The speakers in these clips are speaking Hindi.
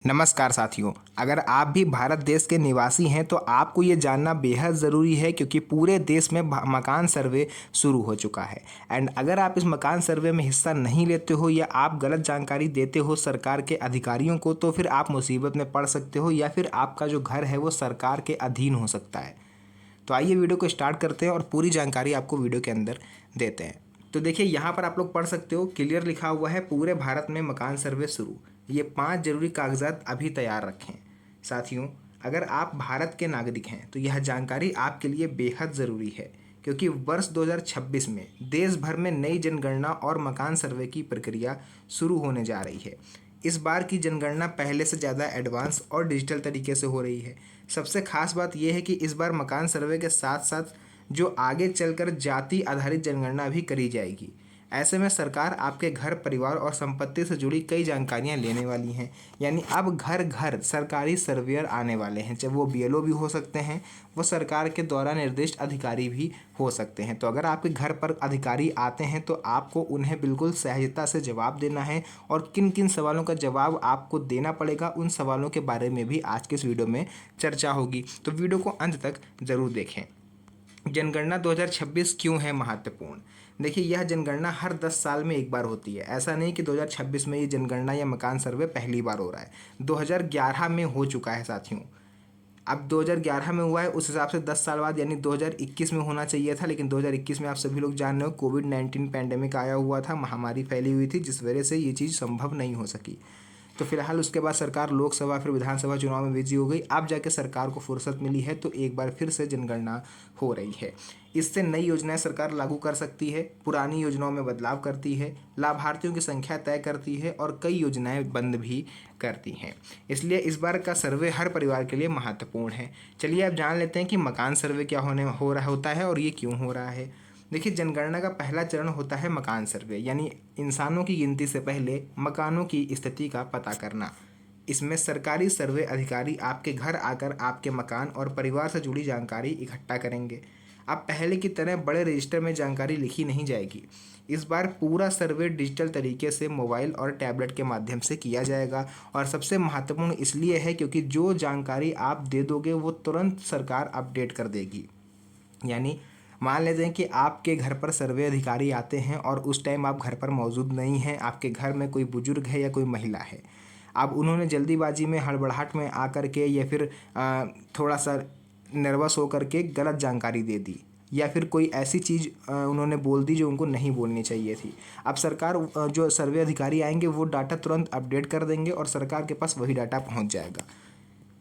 नमस्कार साथियों। अगर आप भी भारत देश के निवासी हैं तो आपको ये जानना बेहद ज़रूरी है क्योंकि पूरे देश में मकान सर्वे शुरू हो चुका है। एंड अगर आप इस मकान सर्वे में हिस्सा नहीं लेते हो या आप गलत जानकारी देते हो सरकार के अधिकारियों को तो फिर आप मुसीबत में पड़ सकते हो या फिर आपका जो घर है वो सरकार के अधीन हो सकता है। तो आइए वीडियो को स्टार्ट करते हैं और पूरी जानकारी आपको वीडियो के अंदर देते हैं। तो देखिए यहाँ पर आप लोग पढ़ सकते हो, क्लियर लिखा हुआ है पूरे भारत में मकान सर्वे शुरू। ये 5 जरूरी कागजात अभी तैयार रखें। साथियों, अगर आप भारत के नागरिक हैं तो यह जानकारी आपके लिए बेहद ज़रूरी है क्योंकि वर्ष 2026 में देश भर में नई जनगणना और मकान सर्वे की प्रक्रिया शुरू होने जा रही है। इस बार की जनगणना पहले से ज़्यादा एडवांस और डिजिटल तरीके से हो रही है। सबसे खास बात यह है कि इस बार मकान सर्वे के साथ साथ जो आगे चलकर जाति आधारित जनगणना भी करी जाएगी। ऐसे में सरकार आपके घर, परिवार और संपत्ति से जुड़ी कई जानकारियां लेने वाली हैं। यानी अब घर घर सरकारी सर्वेयर आने वाले हैं, चाहे वो बीएलओ भी हो सकते हैं, वो सरकार के द्वारा निर्दिष्ट अधिकारी भी हो सकते हैं। तो अगर आपके घर पर अधिकारी आते हैं तो आपको उन्हें बिल्कुल सहजता से जवाब देना है और किन किन सवालों का जवाब आपको देना पड़ेगा, उन सवालों के बारे में भी आज के इस वीडियो में चर्चा होगी। तो वीडियो को अंत तक ज़रूर देखें। जनगणना 2026 क्यों है महत्वपूर्ण? देखिए, यह जनगणना हर 10 साल में एक बार होती है। ऐसा नहीं कि 2026 में ये जनगणना या मकान सर्वे पहली बार हो रहा है। 2011 में हो चुका है साथियों। अब 2011 में हुआ है, उस हिसाब से 10 साल बाद यानी 2021 में होना चाहिए था, लेकिन 2021 में आप सभी लोग जान रहे हो कोविड-19 पैंडेमिक आया हुआ था, महामारी फैली हुई थी, जिस वजह से ये चीज़ संभव नहीं हो सकी। तो फिलहाल उसके बाद सरकार लोकसभा फिर विधानसभा चुनाव में बिजी हो गई। अब जाके सरकार को फुर्सत मिली है तो एक बार फिर से जनगणना हो रही है। इससे नई योजनाएं सरकार लागू कर सकती है, पुरानी योजनाओं में बदलाव करती है, लाभार्थियों की संख्या तय करती है और कई योजनाएं बंद भी करती हैं। इसलिए इस बार का सर्वे हर परिवार के लिए महत्वपूर्ण है। चलिए अब जान लेते हैं कि मकान सर्वे क्या हो रहा होता है और ये क्यों हो रहा है। देखिए, जनगणना का पहला चरण होता है मकान सर्वे, यानी इंसानों की गिनती से पहले मकानों की स्थिति का पता करना। इसमें सरकारी सर्वे अधिकारी आपके घर आकर आपके मकान और परिवार से जुड़ी जानकारी इकट्ठा करेंगे। अब पहले की तरह बड़े रजिस्टर में जानकारी लिखी नहीं जाएगी। इस बार पूरा सर्वे डिजिटल तरीके से मोबाइल और टैबलेट के माध्यम से किया जाएगा और सबसे महत्वपूर्ण इसलिए है क्योंकि जो जानकारी आप दे दोगे वो तुरंत सरकार अपडेट कर देगी। यानी मान लेते हैं कि आपके घर पर सर्वे अधिकारी आते हैं और उस टाइम आप घर पर मौजूद नहीं हैं, आपके घर में कोई बुजुर्ग है या कोई महिला है। अब उन्होंने जल्दीबाजी में, हड़बड़ाहट में आकर के या फिर थोड़ा सा नर्वस होकर के गलत जानकारी दे दी या फिर कोई ऐसी चीज़ उन्होंने बोल दी जो उनको नहीं बोलनी चाहिए थी। अब सरकार जो सर्वे अधिकारी आएंगे वो डाटा तुरंत अपडेट कर देंगे और सरकार के पास वही डाटा पहुंच जाएगा।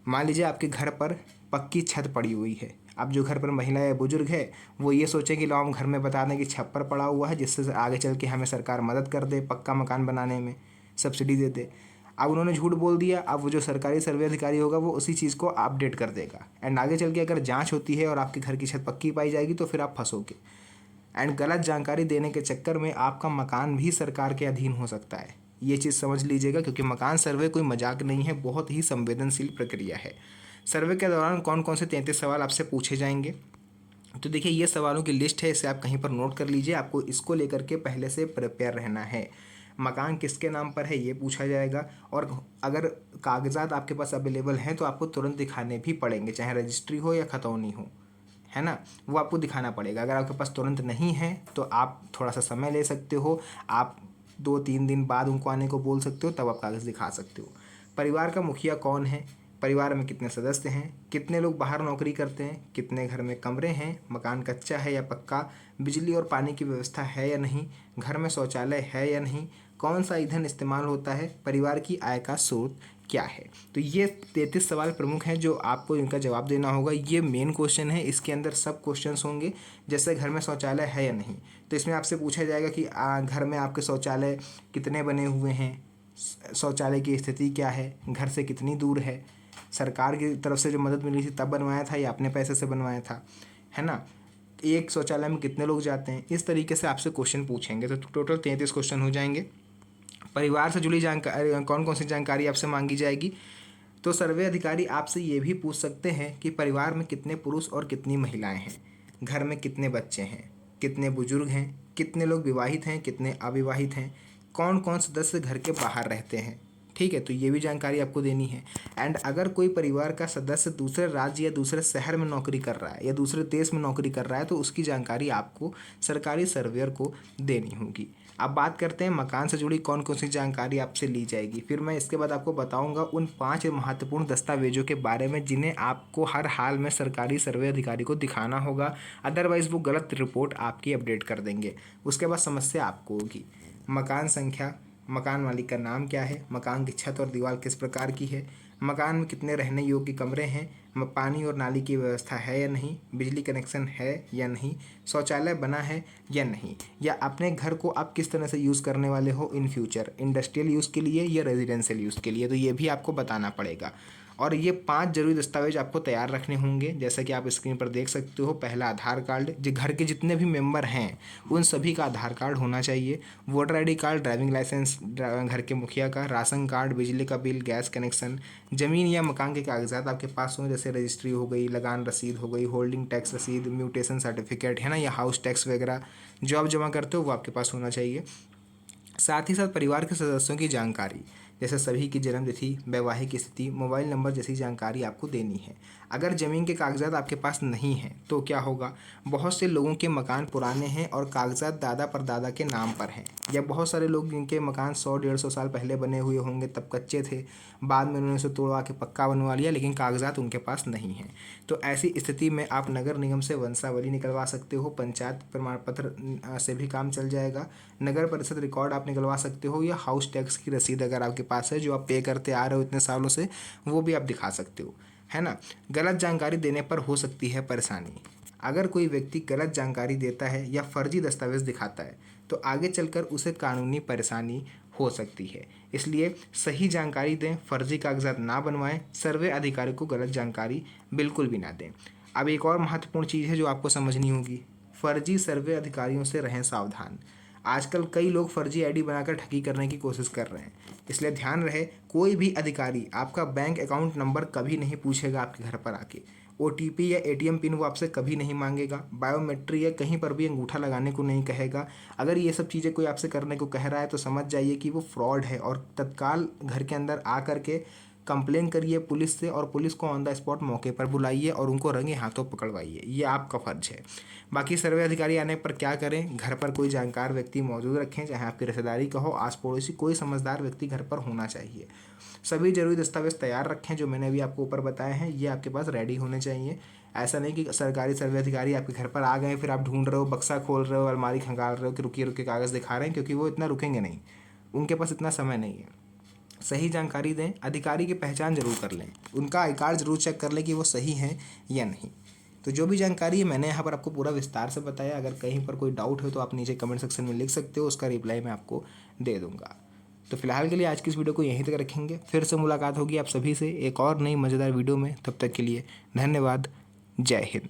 मान लीजिए आपके घर पर पक्की छत पड़ी हुई है। अब जो घर पर महिला या बुजुर्ग है वो ये सोचे कि लो हम घर में बता दें कि छप्पर पड़ा हुआ है, जिससे आगे चल के हमें सरकार मदद कर दे, पक्का मकान बनाने में सब्सिडी दे दे। अब उन्होंने झूठ बोल दिया। अब वो जो सरकारी सर्वे अधिकारी होगा वो उसी चीज़ को अपडेट कर देगा एंड आगे चल के अगर जांच होती है और आपके घर की छत पक्की पाई जाएगी तो फिर आप फंसोगे एंड गलत जानकारी देने के चक्कर में आपका मकान भी सरकार के अधीन हो सकता है। ये चीज़ समझ लीजिएगा क्योंकि मकान सर्वे कोई मजाक नहीं है, बहुत ही संवेदनशील प्रक्रिया है। सर्वे के दौरान कौन कौन से 33 सवाल आपसे पूछे जाएंगे? तो देखिए, ये सवालों की लिस्ट है, इसे आप कहीं पर नोट कर लीजिए। आपको इसको लेकर के पहले से प्रिपेयर रहना है। मकान किसके नाम पर है ये पूछा जाएगा और अगर कागजात आपके पास अवेलेबल हैं तो आपको तुरंत दिखाने भी पड़ेंगे, चाहे रजिस्ट्री हो या खतौनी हो, है ना, वो आपको दिखाना पड़ेगा। अगर आपके पास तुरंत नहीं है तो आप थोड़ा सा समय ले सकते हो, आप 2-3 दिन बाद उनको आने को बोल सकते हो, तब आप कागज़ दिखा सकते हो। परिवार का मुखिया कौन है, परिवार में कितने सदस्य हैं, कितने लोग बाहर नौकरी करते हैं, कितने घर में कमरे हैं, मकान कच्चा है या पक्का, बिजली और पानी की व्यवस्था है या नहीं, घर में शौचालय है या नहीं, कौन सा ईंधन इस्तेमाल होता है, परिवार की आय का स्रोत क्या है। तो ये 33 सवाल प्रमुख हैं जो आपको इनका जवाब देना होगा। ये मेन क्वेश्चन है, इसके अंदर सब क्वेश्चंस होंगे। जैसे घर में शौचालय है या नहीं, तो इसमें आपसे पूछा जाएगा कि घर में आपके शौचालय कितने बने हुए हैं, शौचालय की स्थिति क्या है, घर से कितनी दूर है, सरकार की तरफ से जो मदद मिली थी तब बनवाया था या अपने पैसे से बनवाया था, है ना, एक शौचालय में कितने लोग जाते हैं। इस तरीके से आपसे क्वेश्चन पूछेंगे। तो टोटल 33 क्वेश्चन हो जाएंगे। परिवार से जुड़ी जानकारी, कौन कौन सी जानकारी आपसे मांगी जाएगी? तो सर्वे अधिकारी आपसे ये भी पूछ सकते हैं कि परिवार में कितने पुरुष और कितनी महिलाएं हैं, घर में कितने बच्चे हैं, कितने बुजुर्ग हैं, कितने लोग विवाहित हैं, कितने अविवाहित हैं, कौन कौन सदस्य घर के बाहर रहते हैं। ठीक है, तो ये भी जानकारी आपको देनी है। एंड अगर कोई परिवार का सदस्य दूसरे राज्य या दूसरे शहर में नौकरी कर रहा है या दूसरे देश में नौकरी कर रहा है तो उसकी जानकारी आपको सरकारी सर्वेयर को देनी होगी। अब बात करते हैं मकान से जुड़ी कौन कौन सी जानकारी आपसे ली जाएगी। फिर मैं इसके बाद आपको बताऊंगा उन 5 महत्वपूर्ण दस्तावेजों के बारे में जिन्हें आपको हर हाल में सरकारी सर्वे अधिकारी को दिखाना होगा, अदरवाइज़ वो गलत रिपोर्ट आपकी अपडेट कर देंगे। उसके बाद समस्या आपको होगी मकान संख्या, मकान मालिक का नाम क्या है, मकान की छत और दीवार किस प्रकार की है, मकान में कितने रहने योग्य कमरे हैं, पानी और नाली की व्यवस्था है या नहीं, बिजली कनेक्शन है या नहीं, शौचालय बना है या नहीं, या अपने घर को आप किस तरह से यूज़ करने वाले हो इन फ्यूचर, इंडस्ट्रियल यूज़ के लिए या रेजिडेंशियल यूज़ के लिए, तो ये भी आपको बताना पड़ेगा। और ये 5 जरूरी दस्तावेज आपको तैयार रखने होंगे, जैसा कि आप स्क्रीन पर देख सकते हो। पहला आधार कार्ड, जो घर के जितने भी मेंबर हैं उन सभी का आधार कार्ड होना चाहिए, voter ID card, driving licence घर के मुखिया का, राशन कार्ड, बिजली का बिल, गैस कनेक्शन, ज़मीन या मकान के कागजात आपके पास हों, जैसे रजिस्ट्री हो गई, लगान रसीद हो गई, होल्डिंग टैक्स रसीद, म्यूटेशन सर्टिफिकेट है ना, या हाउस टैक्स वगैरह जो आप जमा करते हो वो आपके पास होना चाहिए। साथ ही साथ परिवार के सदस्यों की जानकारी, जैसे सभी की जन्म तिथि, वैवाहिक स्थिति, मोबाइल नंबर जैसी जानकारी आपको देनी है। अगर ज़मीन के कागजात आपके पास नहीं हैं तो क्या होगा, बहुत से लोगों के मकान पुराने हैं और कागजात दादा परदादा के नाम पर हैं, या बहुत सारे लोग जिनके मकान 100-150 साल पहले बने हुए होंगे, तब कच्चे थे, बाद में उन्होंने उसे तोड़वा के पक्का बनवा लिया, लेकिन कागजात उनके पास नहीं हैं। तो ऐसी स्थिति में आप नगर निगम से वंशावली निकलवा सकते हो, पंचायत प्रमाण पत्र से भी काम चल जाएगा, नगर परिषद रिकॉर्ड आप निकलवा सकते हो, या हाउस टैक्स की रसीद अगर आपके पास है जो आप पे करते आ रहे हो इतने सालों से, वो भी आप दिखा सकते हो, है ना। गलत जानकारी देने पर हो सकती है परेशानी। अगर कोई व्यक्ति गलत जानकारी देता है या फर्जी दस्तावेज दिखाता है तो आगे चलकर उसे कानूनी परेशानी हो सकती है। इसलिए सही जानकारी दें, फर्जी कागजात ना बनवाएं, सर्वे अधिकारी को गलत जानकारी बिल्कुल भी ना दें। अब एक और महत्वपूर्ण चीज़ है जो आपको समझनी होगी, फर्जी सर्वे अधिकारियों से रहें सावधान। आजकल कई लोग फर्जी आईडी बनाकर ठगी करने की कोशिश कर रहे हैं, इसलिए ध्यान रहे कोई भी अधिकारी आपका बैंक अकाउंट नंबर कभी नहीं पूछेगा आपके घर पर आके, ओटीपी या एटीएम पिन वो आपसे कभी नहीं मांगेगा, बायोमेट्रिक या कहीं पर भी अंगूठा लगाने को नहीं कहेगा। अगर ये सब चीज़ें कोई आपसे करने को कह रहा है तो समझ जाइए कि वो फ्रॉड है, और तत्काल घर के अंदर आ करके कंप्लेन करिए पुलिस से, और पुलिस को ऑन द स्पॉट मौके पर बुलाइए और उनको रंगे हाथों पकड़वाइए, ये आपका फर्ज है। बाकी सर्वे अधिकारी आने पर क्या करें, घर पर कोई जानकार व्यक्ति मौजूद रखें, चाहे आपकी रिश्तेदारी का हो, आस पड़ोसी, कोई समझदार व्यक्ति घर पर होना चाहिए। सभी जरूरी दस्तावेज तैयार रखें जो मैंने अभी आपको ऊपर बताए हैं, ये आपके पास रेडी होने चाहिए। ऐसा नहीं कि सरकारी सर्वे अधिकारी आपके घर पर आ गए फिर आप ढूंढ रहे हो, बक्सा खोल रहे हो, अलमारी खंगाल रहे हो कि रुकिए रुकिए कागज़ दिखा रहे हैं, क्योंकि वो इतना रुकेंगे नहीं, उनके पास इतना समय नहीं है। सही जानकारी दें, अधिकारी की पहचान जरूर कर लें, उनका आई कार्ड जरूर चेक कर लें कि वो सही हैं या नहीं। तो जो भी जानकारी है मैंने यहाँ पर आपको पूरा विस्तार से बताया। अगर कहीं पर कोई डाउट हो तो आप नीचे कमेंट सेक्शन में लिख सकते हो, उसका रिप्लाई मैं आपको दे दूँगा। तो फिलहाल के लिए आज की इस वीडियो को यहीं तक रखेंगे, फिर से मुलाकात होगी आप सभी से एक और नई मज़ेदार वीडियो में। तब तक के लिए धन्यवाद, जय हिंद।